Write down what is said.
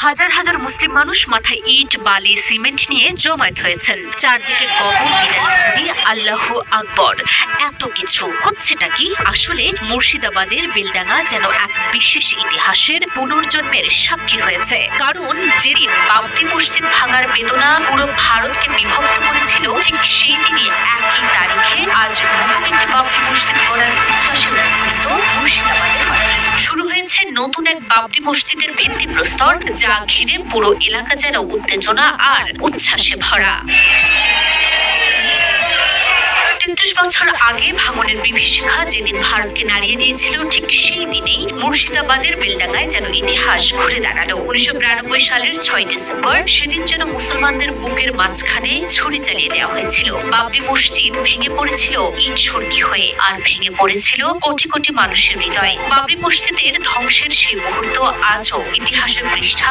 হাজার হাজার মুসলিম মানুষ মাথায় ইট বালি সিমেন্ট নিয়ে জমায়েত হয়েছেন। চারদিকে কবর, মিনারধ্বনি, আল্লাহু আকবর। এত কিছু হচ্ছেটা কি? আসলে মুর্শিদাবাদের বেলডাঙ্গা যেন এক বিশেষ ইতিহাসের পুনর্জন্মের সাক্ষী হয়েছে। কারণ যেদিন বাবরি মসজিদ ভাঙার বেদনা পুরো ভারতকে বিভক্ত করেছিল, ঠিক সেই দিনই একই তারিখে আজ নতুন একটি বাবরি মসজিদ গড়ার উচ্ছ্বাসে উদ্ভূত মুর্শিদাবাদের মাটি। শুরু হয়েছে নতুন এক বাবরি মসজিদের ভিত্তিপ্রস্তর, যা ঘিরে পুরো এলাকা যেন উত্তেজনা আর উচ্ছ্বাসে ভরা। ৩৩ বছর আগে ভাঙনের বিভীষিকা যেদিন ভারতকে নাড়িয়ে দিয়েছিল, ঠিক সেই দিনেই মুর্শিদাবাদের বেলডাঙ্গায় যেন ইতিহাস ঘুরে দাঁড়ালো। ১৯৯২ সালের ৬ ডিসেম্বর সেদিন যেন মুসলমানদের বুকের মাঝখানে ছুরি চালিয়ে দেওয়া হয়েছিল। বাবরি মসজিদ ভেঙে পড়েছিল ইট সর্গী হয়ে, আর ভেঙে পড়েছিল কোটি কোটি মানুষের হৃদয়। বাবরি মসজিদের ধ্বংসের সেই মুহূর্ত আজও ইতিহাসের পৃষ্ঠা